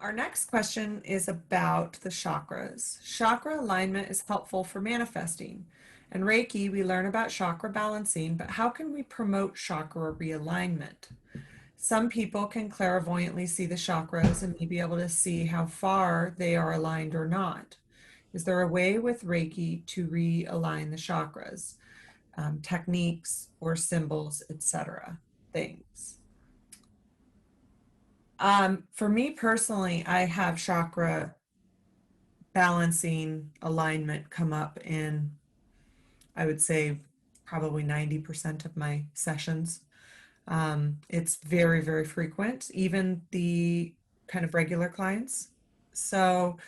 Our next question is about the chakras. Chakra alignment is helpful for manifesting. In Reiki, we learn about chakra balancing, but how can we promote chakra realignment? Some people can clairvoyantly see the chakras and may be able to see how far they are aligned or not. Is there a way with Reiki to realign the chakras, techniques or symbols, etc.? Things. For me personally, I have chakra balancing alignment come up in, I would say, probably 90% of my sessions. It's very, very frequent, even the kind of regular clients. So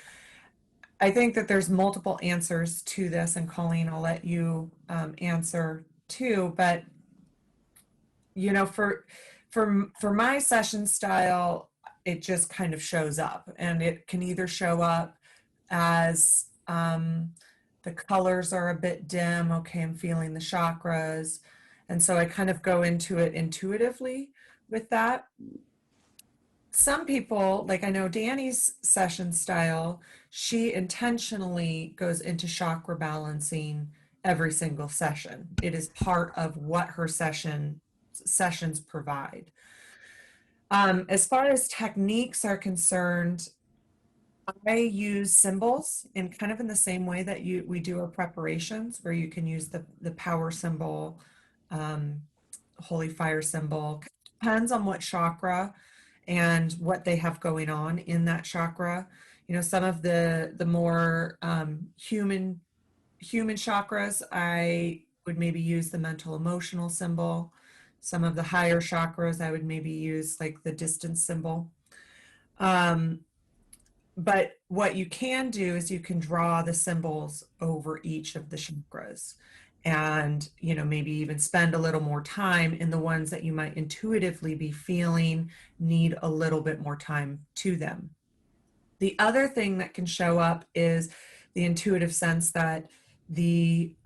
I think that there's multiple answers to this, and Colleen, I'll let you answer too. But you know, for my session style, it just kind of shows up, and it can either show up as the colors are a bit dim. Okay, I'm feeling the chakras, and so I kind of go into it intuitively with that. Some people, like I know Danny's session style, she intentionally goes into chakra balancing every single session. It is part of what her sessions provide. As far as techniques are concerned, I use symbols in kind of in the same way that we do our preparations, where you can use the power symbol, holy fire symbol. Depends on what chakra and what they have going on in that chakra. You know, some of the more human chakras, I would maybe use the mental emotional symbol. Some of the higher chakras, I would maybe use like the distance symbol. But what you can do is you can draw the symbols over each of the chakras, and you know, maybe even spend a little more time in the ones that you might intuitively be feeling need a little bit more time to them. The other thing that can show up is the intuitive sense that the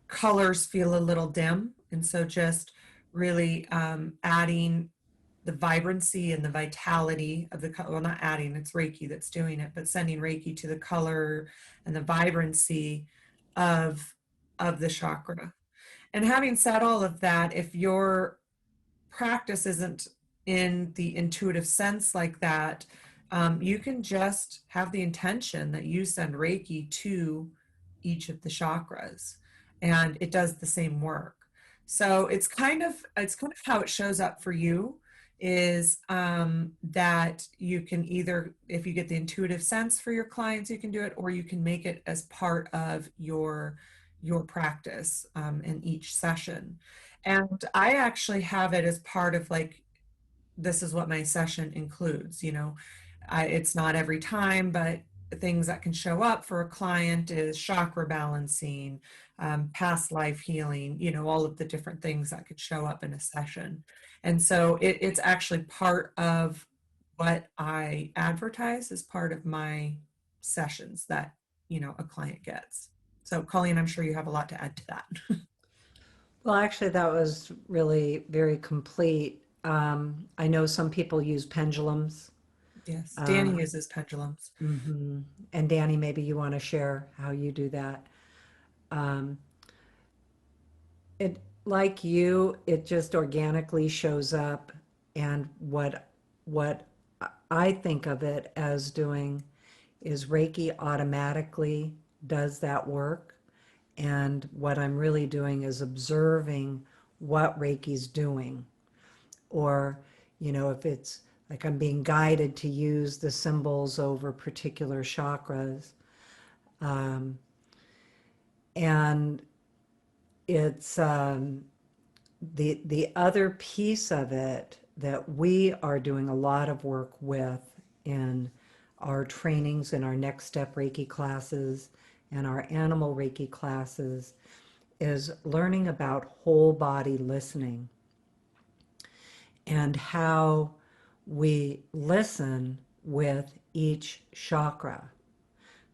colors feel a little dim, and so just really adding the vibrancy and the vitality of the color. Well, not adding, it's Reiki that's doing it, but sending Reiki to the color and the vibrancy of the chakra. And having said all of that, if your practice isn't in the intuitive sense like that, you can just have the intention that you send Reiki to each of the chakras, and it does the same work. So it's kind of how it shows up for you is that you can either, if you get the intuitive sense for your clients, you can do it, or you can make it as part of your practice in each session. And I actually have it as part of like, this is what my session includes. You know, it's not every time, but things that can show up for a client is chakra balancing, past life healing, you know, all of the different things that could show up in a session. And so it's actually part of what I advertise as part of my sessions that, you know, a client gets. So Colleen, I'm sure you have a lot to add to that. Well, actually, that was really very complete. I know some people use pendulums. Yes, Danny Um, uses pendulums. mhm. And Danny, maybe you want to share how you do that. Um, it, like you, it just organically shows up. And what I think of it as doing is Reiki automatically does that work. And what I'm really doing is observing what Reiki's doing. Or, you know, if it's like I'm being guided to use the symbols over particular chakras. Um, and it's the other piece of it that we are doing a lot of work with in our trainings and our next step Reiki classes and our animal Reiki classes is learning about whole body listening and how we listen with each chakra,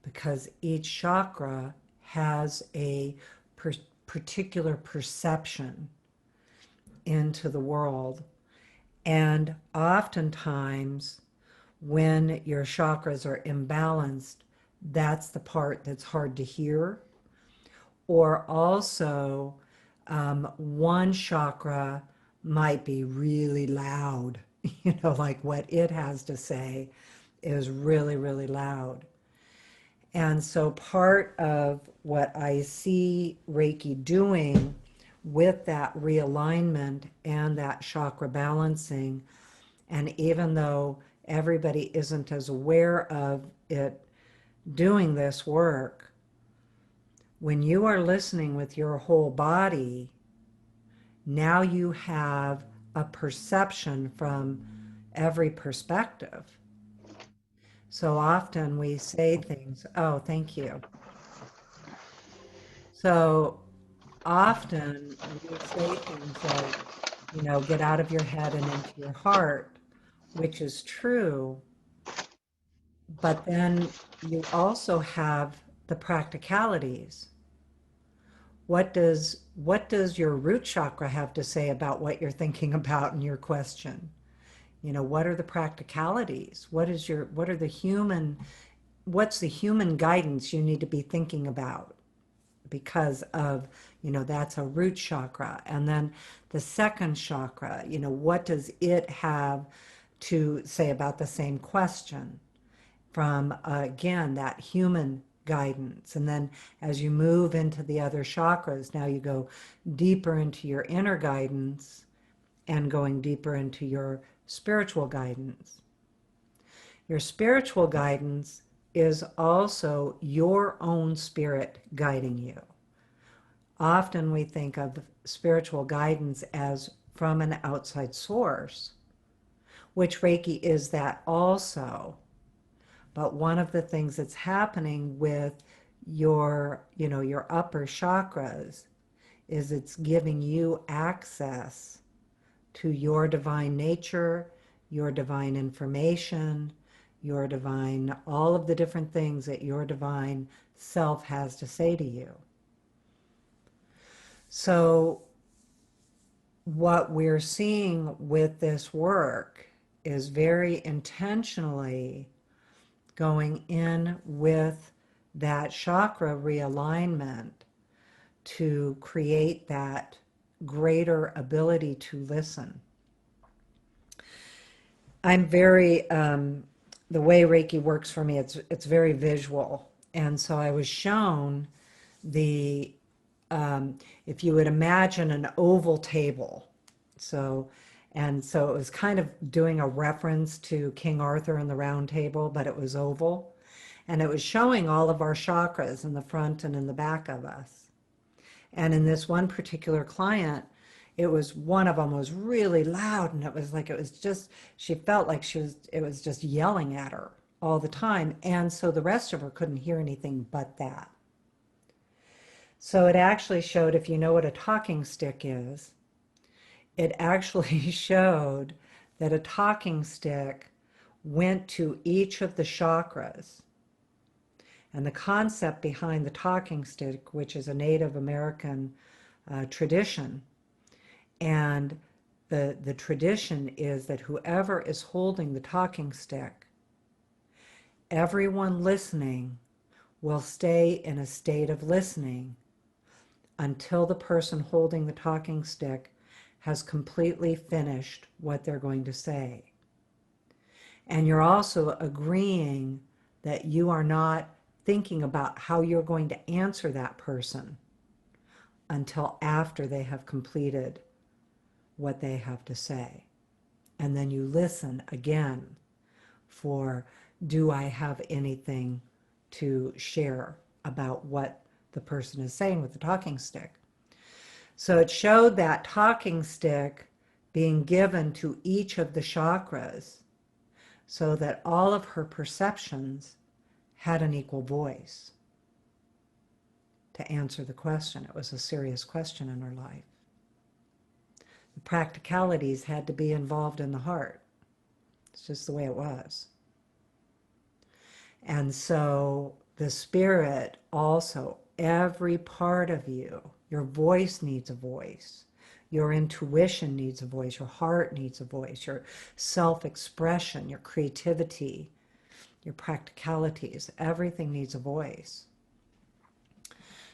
because each chakra has a particular perception into the world. And oftentimes, when your chakras are imbalanced, that's the part that's hard to hear. Or also, one chakra might be really loud, like what it has to say is really, really loud. And so part of what I see Reiki doing with that realignment and that chakra balancing, and even though everybody isn't as aware of it doing this work, when you are listening with your whole body, now you have a perception from every perspective. So often we say things, oh, thank you. So often we say things like, get out of your head and into your heart, which is true. But then you also have the practicalities. What does your root chakra have to say about what you're thinking about in your question? What are the practicalities? What's the human guidance you need to be thinking about? Because of, that's a root chakra. And then the second chakra, what does it have to say about the same question from, again, that human guidance? And then as you move into the other chakras, now you go deeper into your inner guidance and going deeper into your spiritual guidance. Your spiritual guidance is also your own spirit guiding you. Often we think of spiritual guidance as from an outside source, which Reiki is that also. But one of the things that's happening with your upper chakras is it's giving you access to your divine nature, your divine information, your divine, all of the different things that your divine self has to say to you. So what we're seeing with this work is very intentionally going in with that chakra realignment to create that greater ability to listen. I'm very, the way Reiki works for me, it's very visual. And so I was shown the, if you would imagine an oval table. So, and so it was kind of doing a reference to King Arthur and the Round Table, but it was oval. And it was showing all of our chakras in the front and in the back of us. And in this one particular client, it was one of them was really loud, and she felt like it was just yelling at her all the time. And so the rest of her couldn't hear anything but that. So it actually showed, if you know what a talking stick is, it actually showed that a talking stick went to each of the chakras. And the concept behind the talking stick, which is a Native American tradition, and the tradition is that whoever is holding the talking stick, everyone listening will stay in a state of listening until the person holding the talking stick has completely finished what they're going to say. And you're also agreeing that you are not thinking about how you're going to answer that person until after they have completed what they have to say. And then you listen again for, do I have anything to share about what the person is saying with the talking stick? So it showed that talking stick being given to each of the chakras so that all of her perceptions had an equal voice to answer the question. It was a serious question in her life. The practicalities had to be involved in the heart. It's just the way it was. And so the spirit also, every part of you, your voice needs a voice. Your intuition needs a voice, your heart needs a voice, your self-expression, your creativity, your practicalities, everything needs a voice.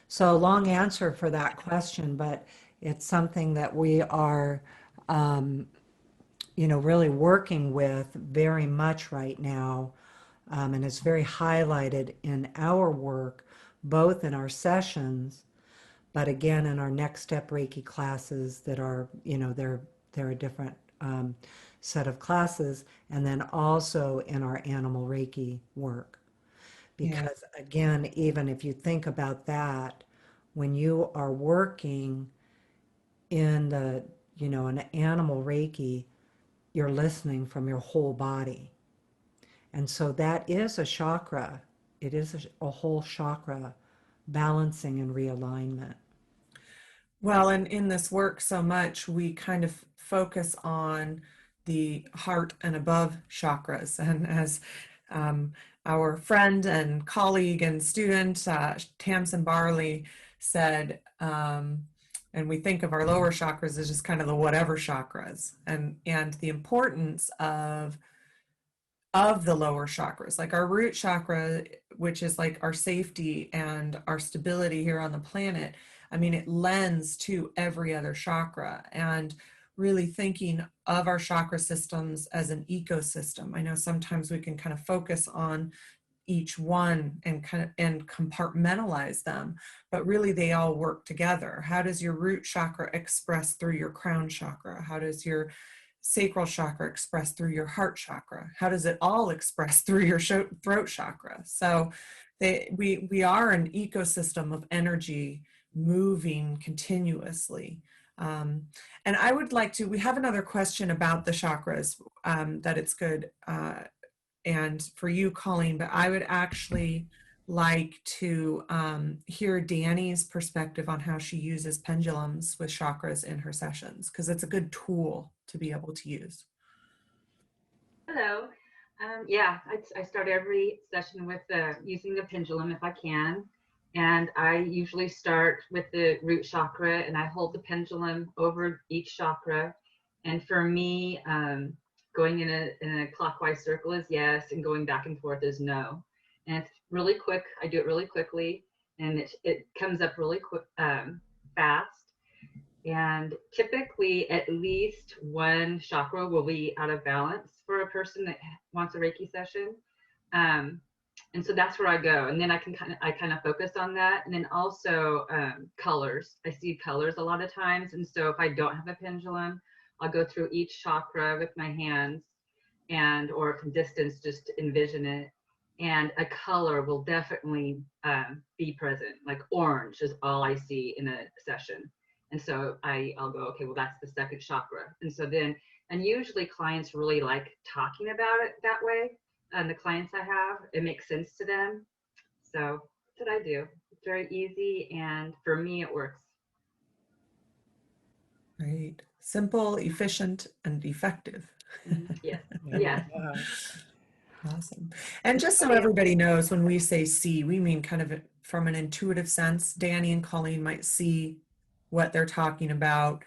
So long answer for that question, but it's something that we are, um, really working with very much right now. And it's very highlighted in our work, both in our sessions, but again in our next step Reiki classes that are, they're a different set of classes, and then also in our animal Reiki work. Yeah. Because again, even if you think about that, when you are working in an animal Reiki, you're listening from your whole body. And so that is a chakra. It is a whole chakra balancing and realignment. Well, and in this work so much, we kind of focus on the heart and above chakras. And as um, our friend and colleague and student, Tamsin Barley, said, and we think of our lower chakras as just kind of the whatever chakras, and the importance of the lower chakras, like our root chakra, which is like our safety and our stability here on the planet. I mean, it lends to every other chakra, and really thinking of our chakra systems as an ecosystem. I know sometimes we can kind of focus on each one and kind of and compartmentalize them, but really they all work together. How does your root chakra express through your crown chakra? How does your sacral chakra express through your heart chakra? How does it all express through your throat chakra? So we are an ecosystem of energy moving continuously. Um, and I would like to, we have another question about the chakras, that it's good, and for you, Colleen, but I would actually like to hear Danny's perspective on how she uses pendulums with chakras in her sessions, because it's a good tool to be able to use. Hello. Yeah, I start every session with using the pendulum if I can. And I usually start with the root chakra and I hold the pendulum over each chakra. And for me, going in a clockwise circle is yes, and going back and forth is no. And it's really quick. I do it really quickly, and it comes up really quick, fast. And typically, at least one chakra will be out of balance for a person that wants a Reiki session. Um, and so that's where I go, and then I kind of focus on that, and then also colors. I see colors a lot of times, and so if I don't have a pendulum, I'll go through each chakra with my hands, and or from distance just envision it, and a color will definitely be present. Like orange is all I see in a session, and so I'll go, okay, well that's the second chakra, and so then, and usually clients really like talking about it that way. And the clients I have, it makes sense to them. So that's what I do. It's very easy, and for me, it works. Right. Simple, efficient, and effective. Yes, yes. Yeah. Awesome. And just so everybody knows, when we say see, we mean kind of from an intuitive sense. Danny and Colleen might see what they're talking about.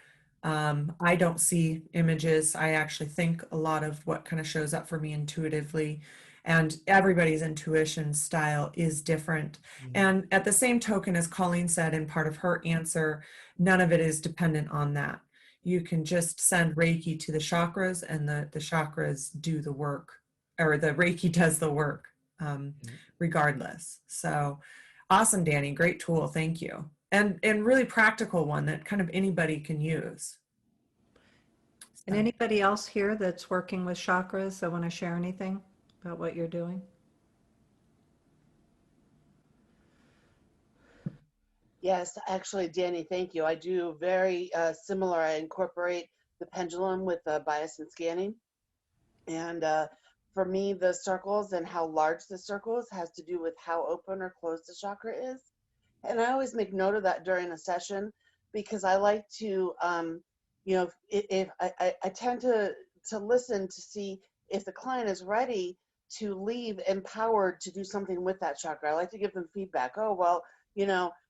I don't see images. I actually think a lot of what kind of shows up for me intuitively, and everybody's intuition style is different. And at the same token, as Colleen said in part of her answer, none of it is dependent on that. You can just send Reiki to the chakras, and the chakras do the work, or the Reiki does the work, regardless. So awesome, Danny. Great tool. Thank you. And really practical one that kind of anybody can use. And So. anybody else here that's working with chakras that want to share anything about what you're doing? Yes, actually, Danny, thank you. I do very similar. I incorporate the pendulum with bias and scanning. And for me, the circles and how large the circles has to do with how open or closed the chakra is. And I always make note of that during a session, because I like to, if I tend to listen to see if the client is ready to leave empowered to do something with that chakra. I like to give them feedback. Oh, well,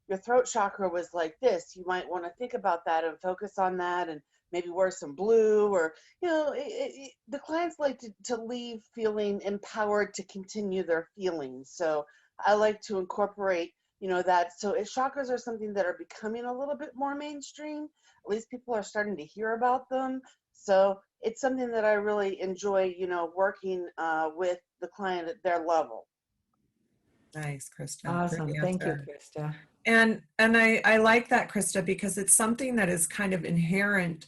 your throat chakra was like this, you might want to think about that and focus on that, and maybe wear some blue, or, the clients like to leave feeling empowered to continue their feelings. So I like to incorporate, that. So if chakras are something that are becoming a little bit more mainstream, at least people are starting to hear about them. So it's something that I really enjoy, working with the client at their level. Nice, Krista. Great Awesome. Thank you, answer. Krista. And I like that, Krista, because it's something that is kind of inherent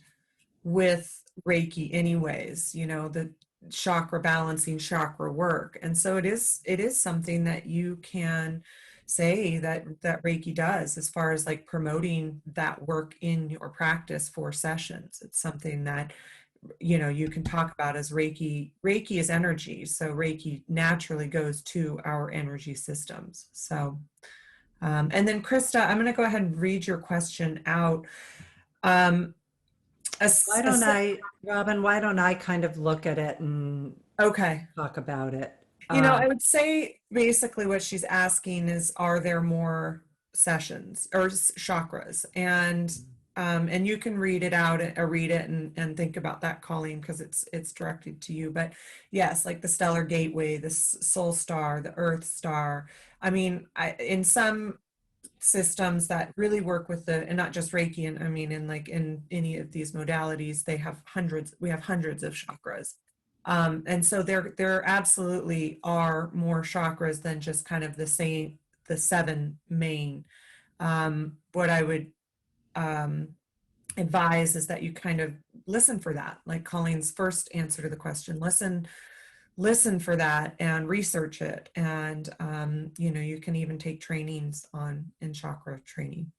with Reiki anyways, the chakra balancing, chakra work. And so it is something that you can say that Reiki does, as far as like promoting that work in your practice for sessions. It's something that you can talk about as Reiki. Reiki is energy, so Reiki naturally goes to our energy systems. So and then Krista, I'm going to go ahead and read your question out. Why don't I, Robyn, why don't I kind of look at it and Okay. talk about it? I would say basically what she's asking is, are there more sessions or chakras? And you can read it out or read it and think about that, Colleen, because it's directed to you. But yes, like the stellar gateway, the soul star, the earth star. I mean, in some systems that really work with and not just Reiki, and I mean, in any of these modalities, we have hundreds of chakras. And so there absolutely are more chakras than just kind of the seven main. What I would advise is that you kind of listen for that, like Colleen's first answer to the question. Listen for that and research it. And you can even take trainings in chakra training.